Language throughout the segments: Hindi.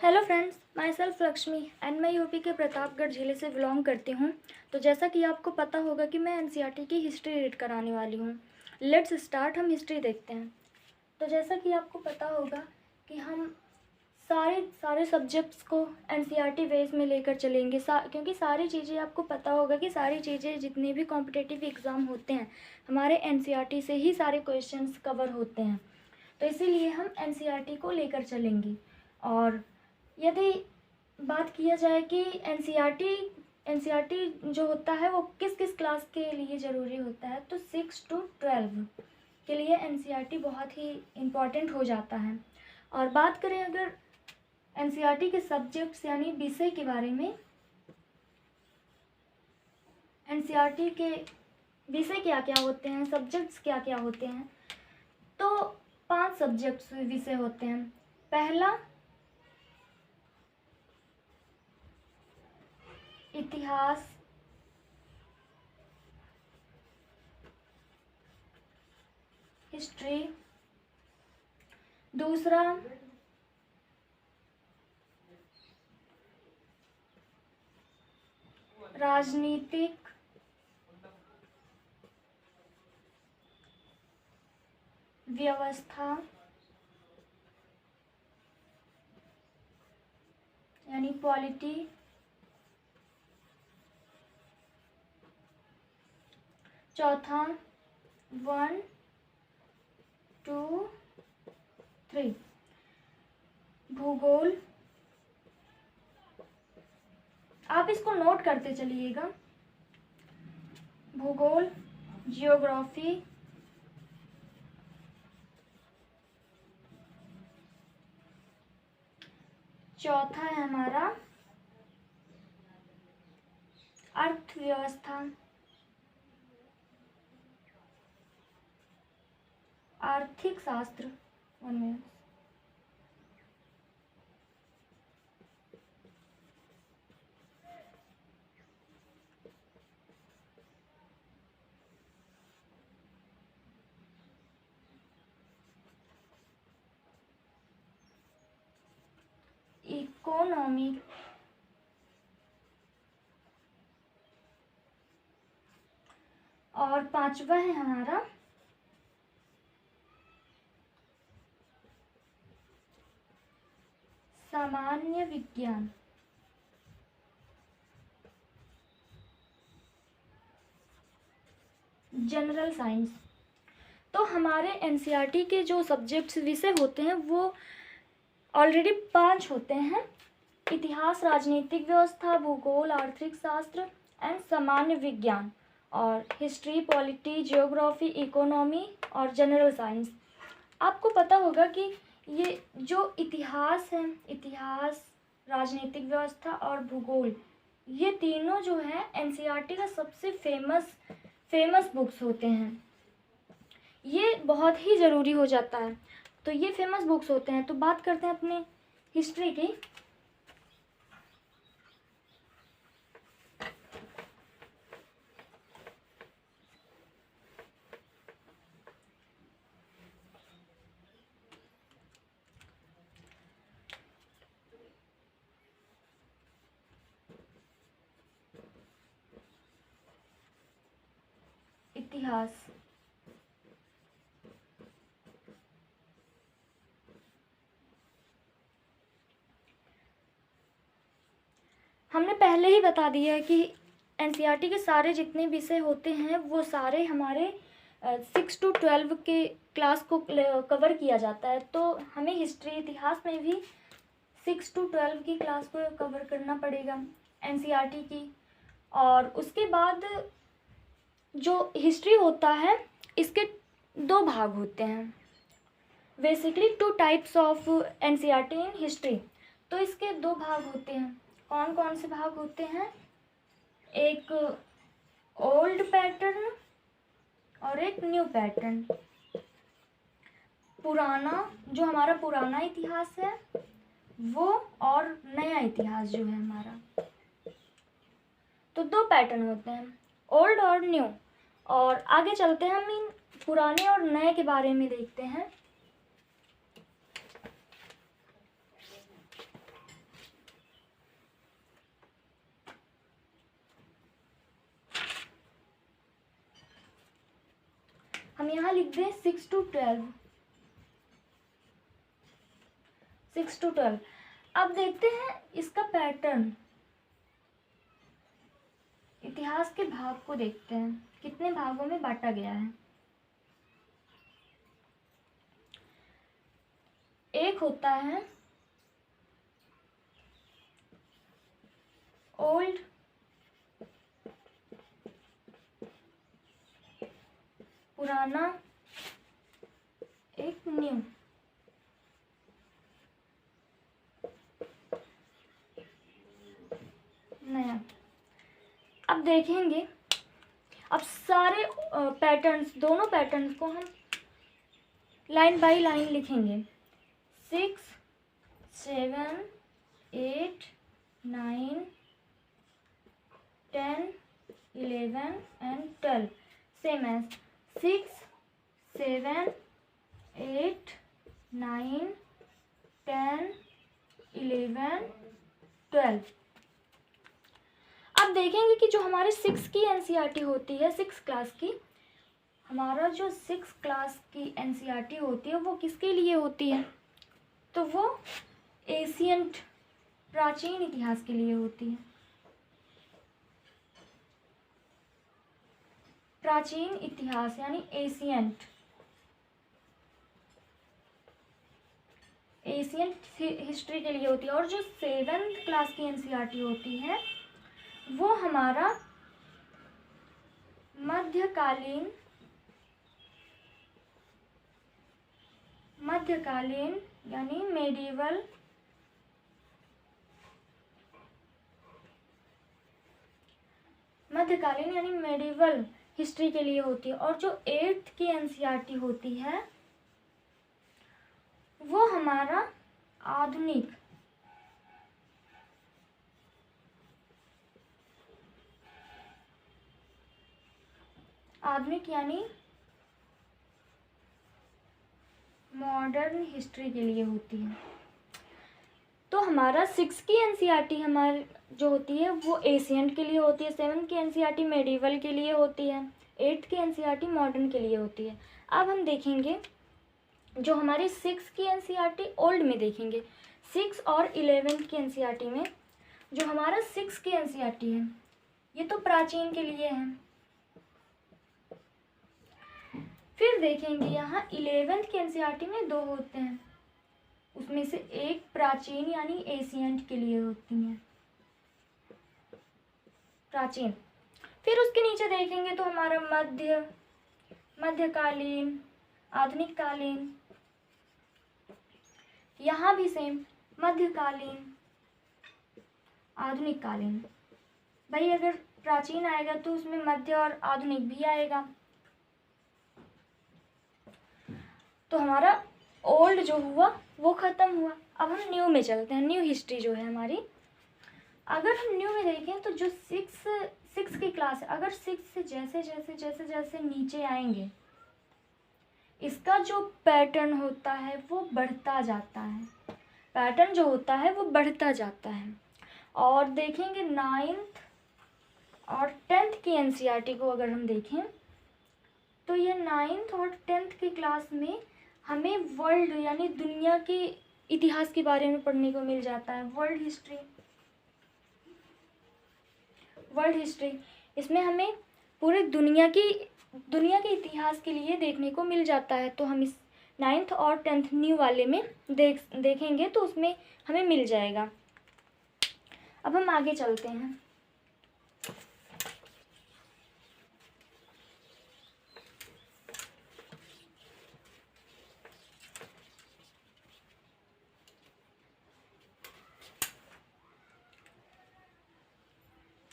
Hello friends, my self Lakshmi and मैं यूपी के प्रतापगढ़ ज़िले से बिलोंग करती हूँ। तो जैसा कि आपको पता होगा कि मैं एनसीईआरटी की हिस्ट्री रीड कराने वाली हूँ। लेट्स स्टार्ट, हम हिस्ट्री देखते हैं। तो जैसा कि आपको पता होगा कि हम सारे सब्जेक्ट्स को एनसीईआरटी बेस में लेकर चलेंगे, क्योंकि सारी चीज़ें आपको पता होगा कि सारी चीज़ें जितने भी कॉम्पिटिटिव एग्ज़ाम होते हैं हमारे एनसीईआरटी से ही सारे क्वेश्चंस कवर होते हैं। तो इसीलिए हम एनसीईआरटी को लेकर चलेंगे। और यदि बात किया जाए कि एनसीईआरटी जो होता है वो किस किस क्लास के लिए ज़रूरी होता है, तो 6 to 12 के लिए एनसीईआरटी बहुत ही इम्पॉर्टेंट हो जाता है। और बात करें अगर एनसीईआरटी के सब्जेक्ट्स यानी विषय के बारे में, एनसीईआरटी के विषय क्या क्या होते हैं, सब्जेक्ट्स क्या क्या होते हैं, तो 5 सब्जेक्ट्स विषय होते हैं। पहला इतिहास, हिस्ट्री। दूसरा राजनीतिक व्यवस्था यानी पॉलिटी। चौथा 1 2 3 भूगोल। आप इसको नोट करते चलिएगा। भूगोल, जियोग्राफी, चौथा है हमारा अर्थव्यवस्था, आर्थिक शास्त्र। 1 मिनट। इकोनॉमी, और 5वां है हमारा सामान्य विज्ञान। General science. तो हमारे एनसीईआरटी के जो सब्जेक्ट्स विषय होते हैं वो ऑलरेडी 5 होते हैं। इतिहास, राजनीतिक व्यवस्था, भूगोल, आर्थिक शास्त्र एंड सामान्य विज्ञान, और हिस्ट्री, पॉलिटी, जियोग्राफी, इकोनॉमी और जनरल साइंस। आपको पता होगा कि ये जो इतिहास है, इतिहास, राजनीतिक व्यवस्था और भूगोल, ये तीनों जो है एनसीईआरटी का सबसे फेमस बुक्स होते हैं। ये बहुत ही ज़रूरी हो जाता है। तो ये फेमस बुक्स होते हैं। तो बात करते हैं अपने हिस्ट्री की। इतिहास, हमने पहले ही बता दिया है कि एनसीईआरटी के सारे जितने विषय होते हैं वो सारे हमारे 6 to 12 के क्लास को कवर किया जाता है। तो हमें हिस्ट्री, इतिहास में भी 6 to 12 की क्लास को कवर करना पड़ेगा एनसीईआरटी की। और उसके बाद जो हिस्ट्री होता है इसके 2 भाग होते हैं। Basically 2 types of NCERT in history. तो इसके 2 भाग होते हैं। कौन कौन से भाग होते हैं? एक ओल्ड पैटर्न और एक न्यू पैटर्न। पुराना, जो हमारा पुराना इतिहास है वो, और नया इतिहास जो है हमारा। तो 2 पैटर्न होते हैं, ओल्ड और न्यू। और आगे चलते हैं, हम इन पुराने और नए के बारे में देखते हैं। हम यहाँ लिख दें 6 to 12, 6 to 12। अब देखते हैं इसका पैटर्न, इतिहास के भाग को देखते हैं कितने भागों में बांटा गया है। एक होता है ओल्ड, पुराना, एक न्यू। नया। अब देखेंगे, अब सारे पैटर्न्स, दोनों पैटर्न्स को हम लाइन बाय लाइन लिखेंगे। 6, 7, 8, 9, 10, 11 and 12, same as 6, 7, 8, 9, 10, 11, 12। अब देखेंगे कि जो हमारे 6 की एनसीईआरटी होती है, 6 क्लास की, हमारा जो 6 क्लास की एनसीईआरटी होती है वो किसके लिए होती है? तो वो एशियंट, प्राचीन इतिहास के लिए होती है। प्राचीन इतिहास यानी एशियंट, एशियंट हिस्ट्री के लिए होती है। और जो 7th क्लास की एनसीईआरटी होती है वो हमारा मध्यकालीन, मध्यकालीन यानी मेडिवल, मध्यकालीन यानी मेडिवल हिस्ट्री के लिए होती है। और जो 8th की एनसीईआरटी होती है वो हमारा आधुनिक, आधुनिक यानी मॉडर्न हिस्ट्री के लिए होती है। तो हमारा 6 की एनसीईआरटी हमारी जो होती है वो एशियंट के लिए होती है, 7 की एनसीईआरटी मेडिवल के लिए होती है, 8 की एनसीईआरटी मॉडर्न के लिए होती है। अब हम देखेंगे जो हमारी 6 की एनसीईआरटी ओल्ड में देखेंगे। 6 और 11 की एनसीईआरटी में जो हमारा 6 की एनसीईआरटी है ये तो प्राचीन के लिए है। फिर देखेंगे यहाँ 11th की एनसीईआरटी में 2 होते हैं, उसमें से एक प्राचीन यानी एशियंट के लिए होती है, प्राचीन। फिर उसके नीचे देखेंगे तो हमारा मध्य, मध्यकालीन, आधुनिक कालीन, यहाँ भी सेम मध्यकालीन, आधुनिक कालीन। भाई अगर प्राचीन आएगा तो उसमें मध्य और आधुनिक भी आएगा। तो हमारा ओल्ड जो हुआ वो ख़त्म हुआ। अब हम न्यू में चलते हैं। न्यू हिस्ट्री जो है हमारी, अगर हम न्यू में देखें तो जो 6 की क्लास है, अगर 6 से जैसे जैसे जैसे जैसे नीचे आएंगे इसका जो पैटर्न होता है वो बढ़ता जाता है, पैटर्न जो होता है वो बढ़ता जाता है। और देखेंगे 9th और 10th की एनसीईआरटी को अगर हम देखें तो ये 9th और 10th की क्लास में हमें वर्ल्ड यानी दुनिया के इतिहास के बारे में पढ़ने को मिल जाता है। वर्ल्ड हिस्ट्री, वर्ल्ड हिस्ट्री, इसमें हमें पूरे दुनिया के इतिहास के लिए देखने को मिल जाता है। तो हम इस 9th और 10th न्यू वाले में देखेंगे तो उसमें हमें मिल जाएगा। अब हम आगे चलते हैं।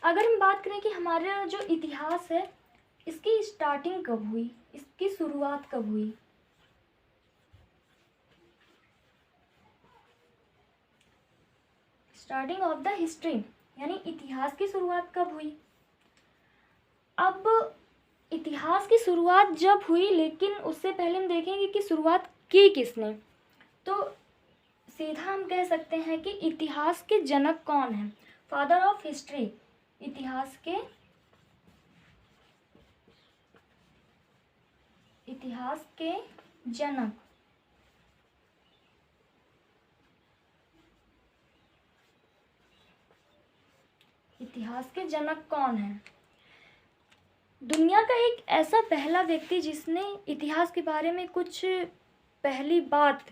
अगर हम बात करें कि हमारा जो इतिहास है इसकी स्टार्टिंग कब हुई, इसकी शुरुआत कब हुई, स्टार्टिंग ऑफ द हिस्ट्री यानी इतिहास की शुरुआत कब हुई। अब इतिहास की शुरुआत जब हुई, लेकिन उससे पहले हम देखेंगे कि शुरुआत की किसने। तो सीधा हम कह सकते हैं कि इतिहास के जनक कौन है, फादर ऑफ हिस्ट्री, इतिहास के इतिहास के जनक। इतिहास के जनक कौन है? दुनिया का एक ऐसा पहला व्यक्ति जिसने इतिहास के बारे में कुछ पहली बात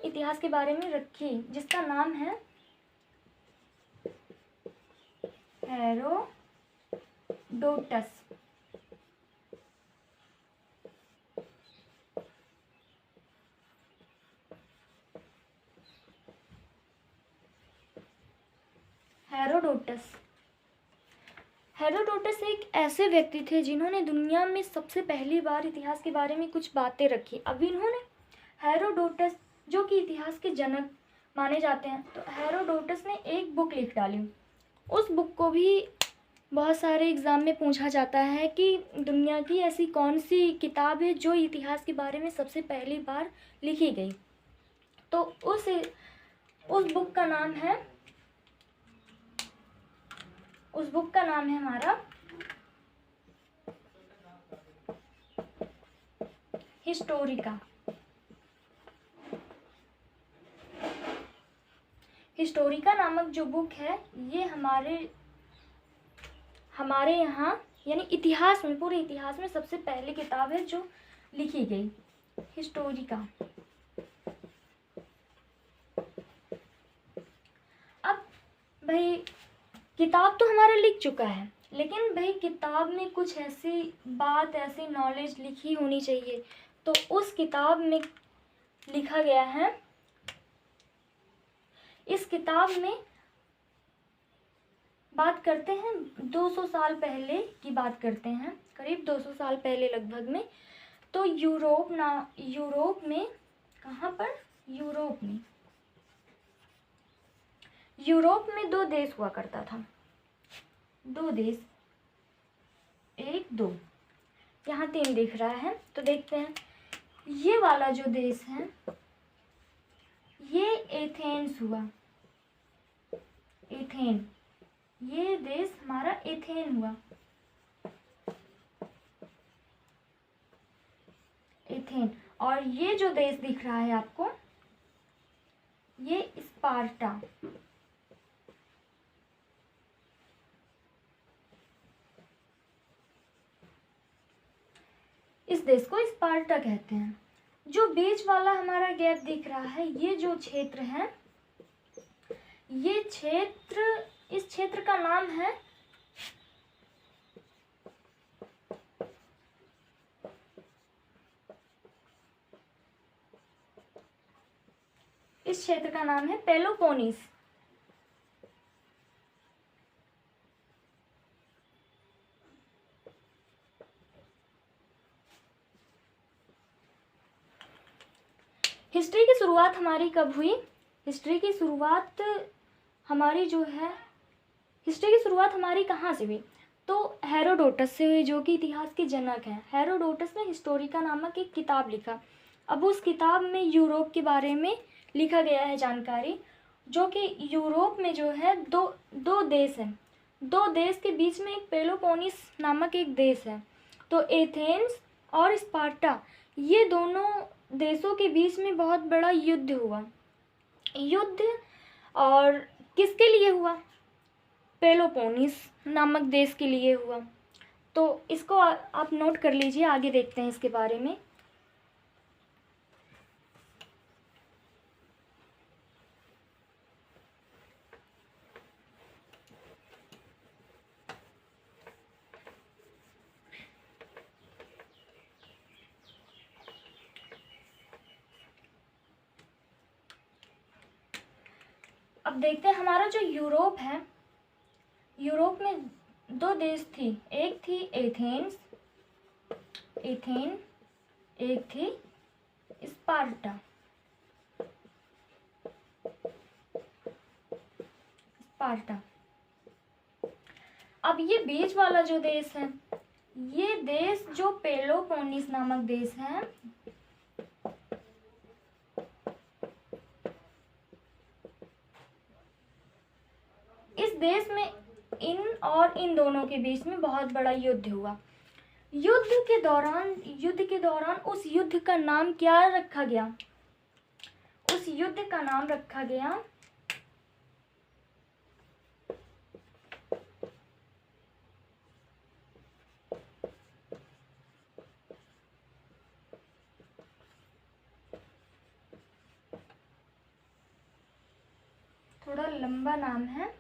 इतिहास के बारे में रखी, जिसका नाम है हेरोडोटस। हेरोडोटस एक ऐसे व्यक्ति थे जिन्होंने दुनिया में सबसे पहली बार इतिहास के बारे में कुछ बातें रखी। अब इन्होंने हेरोडोटस, जो कि इतिहास के जनक माने जाते हैं, तो हेरोडोटस ने एक बुक लिख डाली। उस बुक को भी बहुत सारे एग्ज़ाम में पूछा जाता है कि दुनिया की ऐसी कौन सी किताब है जो इतिहास के बारे में सबसे पहली बार लिखी गई। तो उस बुक का नाम है हमारा हिस्टोरिका। हिस्टोरिका नामक जो बुक है, ये हमारे यहाँ यानी इतिहास में, पूरे इतिहास में सबसे पहली किताब है जो लिखी गई, हिस्टोरिका। अब भाई किताब तो हमारा लिख चुका है, लेकिन भाई किताब में कुछ ऐसी बात, ऐसी नॉलेज लिखी होनी चाहिए। तो उस किताब में लिखा गया है, इस किताब में बात करते हैं 200 साल पहले की बात करते हैं, करीब 200 साल पहले लगभग में। तो यूरोप में, कहाँ पर? यूरोप में 2 देश हुआ करता था। 2 देश, 1 2, यहाँ 3 दिख रहा है। तो देखते हैं, ये वाला जो देश है ये एथेंस हुआ। एथेन, ये देश हमारा एथेन हुआ। एथेन। और ये जो देश दिख रहा है आपको, ये स्पार्टा। इस देश को स्पार्टा कहते हैं। जो बीच वाला हमारा गैप दिख रहा है, ये जो क्षेत्र है, ये क्षेत्र, इस क्षेत्र का नाम है पेलोपोनीस। हिस्ट्री की शुरुआत हमारी कब हुई? हिस्ट्री की शुरुआत हमारी कहाँ से हुई? तो हेरोडोटस से हुई, जो कि इतिहास के जनक हैं। हेरोडोटस ने हिस्टोरिका नामक एक किताब लिखा। अब उस किताब में यूरोप के बारे में लिखा गया है जानकारी, जो कि यूरोप में जो है दो देश हैं। 2 देश के बीच में एक पेलोपोनीस नामक एक देश है। तो एथेंस और स्पार्टा, ये दोनों देशों के बीच में बहुत बड़ा युद्ध हुआ। और किसके लिए हुआ? पेलोपोनीस नामक देश के लिए हुआ। तो इसको आप नोट कर लीजिए, आगे देखते हैं इसके बारे में। अब देखते हैं हमारा जो यूरोप है, यूरोप में 2 देश थी। एक थी एथेन, एक थी स्पार्टा। अब ये बीच वाला जो देश है, ये देश जो पेलोपोनीस नामक देश है, इस देश में इन दोनों के बीच में बहुत बड़ा युद्ध हुआ। युद्ध के दौरान उस युद्ध का नाम क्या रखा गया? उस युद्ध का नाम रखा गया थोड़ा लंबा नाम है,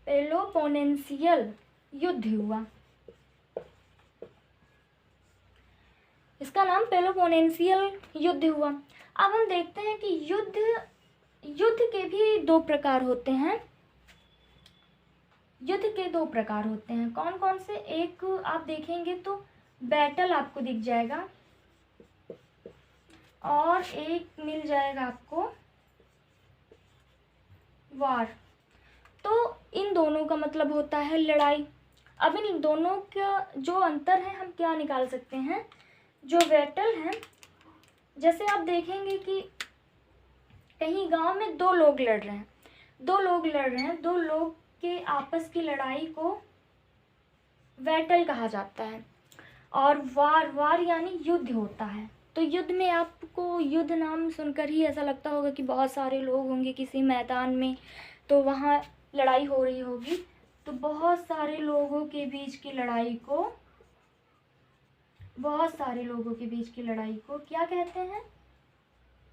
पेलोपोनेशियल युद्ध हुआ। इसका नाम पेलोपोनेशियल युद्ध हुआ। अब हम देखते हैं कि युद्ध के भी दो प्रकार होते हैं। युद्ध के दो प्रकार होते हैं, कौन कौन से? एक आप देखेंगे तो बैटल आपको दिख जाएगा, और एक मिल जाएगा आपको वार। तो इन दोनों का मतलब होता है लड़ाई। अब इन दोनों का जो अंतर है हम क्या निकाल सकते हैं? जो बैटल है, जैसे आप देखेंगे कि कहीं गांव में दो लोग लड़ रहे हैं, दो लोग के आपस की लड़ाई को बैटल कहा जाता है। और वार यानी युद्ध होता है। तो युद्ध में आपको युद्ध नाम सुनकर ही ऐसा लगता होगा कि बहुत सारे लोग होंगे किसी मैदान में, तो वहाँ लड़ाई हो रही होगी। तो बहुत सारे लोगों के बीच की लड़ाई को क्या कहते हैं?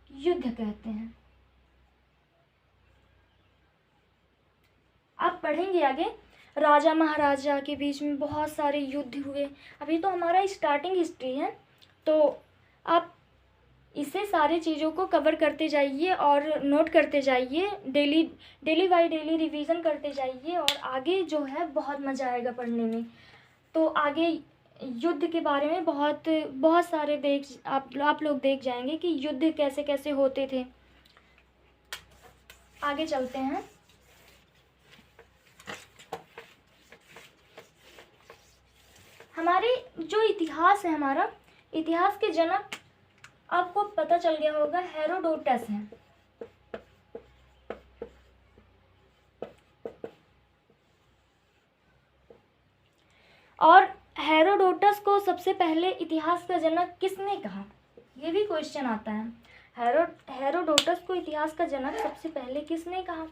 युद्ध कहते हैं। आप पढ़ेंगे आगे, राजा महाराजा के बीच में बहुत सारे युद्ध हुए। अभी तो हमारा स्टार्टिंग हिस्ट्री है, तो आप इससे सारी चीज़ों को कवर करते जाइए और नोट करते जाइए, डेली बाय डेली रिवीजन करते जाइए, और आगे जो है बहुत मज़ा आएगा पढ़ने में। तो आगे युद्ध के बारे में बहुत सारे आप लोग देख जाएंगे कि युद्ध कैसे कैसे होते थे। आगे चलते हैं। हमारे जो इतिहास है, हमारा इतिहास के जनक आपको पता चल गया होगा, हेरोडोटस हैं। और हेरोडोटस को सबसे पहले इतिहास का जनक किसने कहा? ये भी क्वेश्चन आता है। हेरोडोटस को इतिहास का जनक सबसे पहले किसने कहा?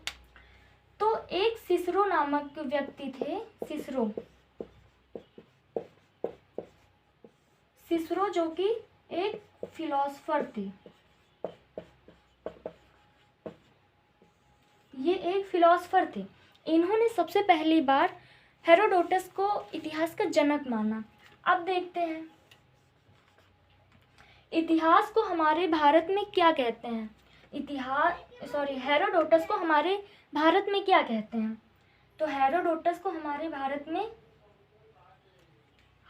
तो एक सिसरो नामक व्यक्ति थे। सिसरो जो कि एक फिलोसोफर थे। ये एक फिलोसोफर थे। इन्होंने सबसे पहली बार हेरोडोटस को इतिहास का जनक माना। अब देखते हैं इतिहास को हमारे भारत में क्या कहते हैं। हेरोडोटस को हमारे भारत में क्या कहते हैं? तो हेरोडोटस को हमारे भारत में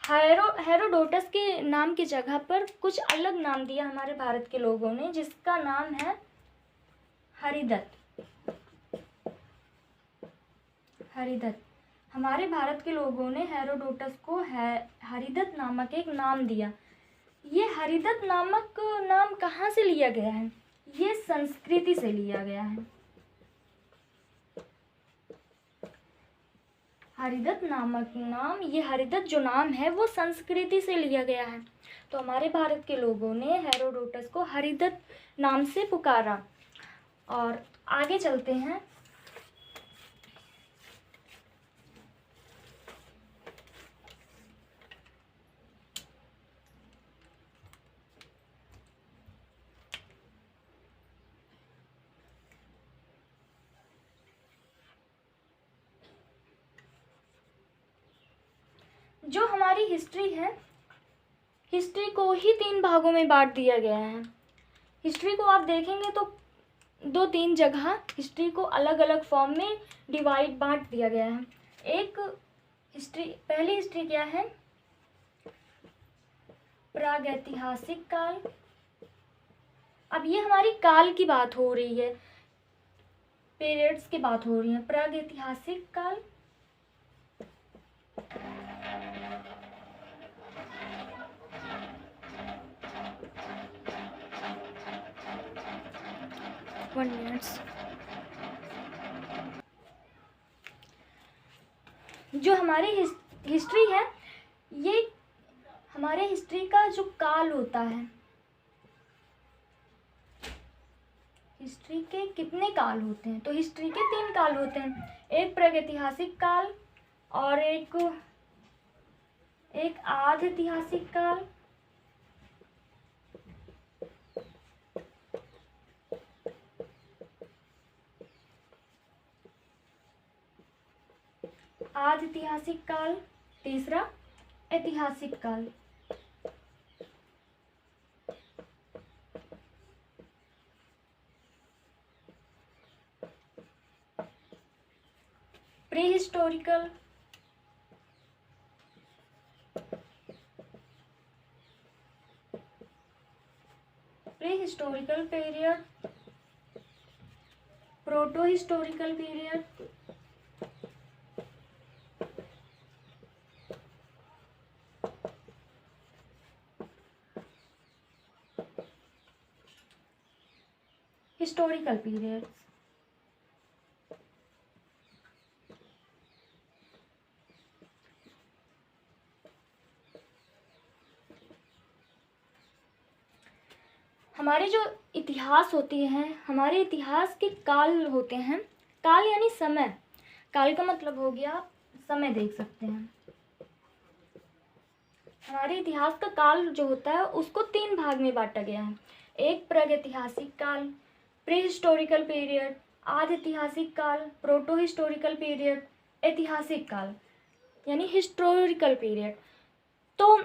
हेरोडोटस के नाम की जगह पर कुछ अलग नाम दिया हमारे भारत के लोगों ने, जिसका नाम है हरिदत्त। हमारे भारत के लोगों ने हेरोडोटस को हरिदत्त नामक एक नाम दिया। ये हरिदत्त नामक नाम कहाँ से लिया गया है? ये संस्कृति से लिया गया है। हरिदत्त नामक नाम, ये हरिदत्त जो नाम है वो संस्कृति से लिया गया है। तो हमारे भारत के लोगों ने हेरोडोटस को हरिदत्त नाम से पुकारा। और आगे चलते हैं। जो हमारी हिस्ट्री है, हिस्ट्री को ही 3 भागों में बांट दिया गया है। हिस्ट्री को आप देखेंगे तो 2-3 जगह हिस्ट्री को अलग अलग फॉर्म में बांट दिया गया है। पहली हिस्ट्री क्या है? प्रागैतिहासिक काल। अब ये हमारी काल की बात हो रही है, पीरियड्स की बात हो रही है। प्रागैतिहासिक काल, जो हमारी हिस्ट्री है, ये हमारे हिस्ट्री का जो काल होता है, हिस्ट्री के कितने काल होते हैं? तो हिस्ट्री के 3 काल होते हैं, एक प्रागैतिहासिक काल और एक आध ऐतिहासिक काल, आध ऐतिहासिक काल, तीसरा ऐतिहासिक काल। प्रीहिस्टोरिकल, प्रीहिस्टोरिकल पीरियड, प्रोटोहिस्टोरिकल पीरियड, हिस्टोरिकल पीरियड। हमारे जो इतिहास होते हैं, हमारे इतिहास के काल होते हैं। काल यानी समय, काल का मतलब हो गया समय, देख सकते हैं। हमारे इतिहास का काल जो होता है उसको 3 भाग में बांटा गया है। एक प्रागैतिहासिक काल, प्रीहिस्टोरिकल पीरियड, आध ऐतिहासिक काल, प्रोटोहिस्टोरिकल पीरियड, ऐतिहासिक काल यानी हिस्टोरिकल पीरियड। तो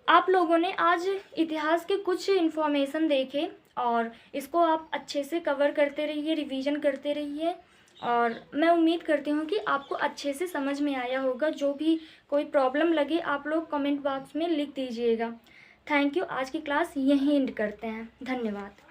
आप लोगों ने आज इतिहास के कुछ इन्फॉर्मेशन देखे और इसको आप अच्छे से कवर करते रहिए, रिवीजन करते रहिए, और मैं उम्मीद करती हूँ कि आपको अच्छे से समझ में आया होगा। जो भी कोई प्रॉब्लम लगे आप लोग कमेंट बॉक्स में लिख दीजिएगा। Thank you. आज की क्लास यहीं एंड करते हैं। धन्यवाद।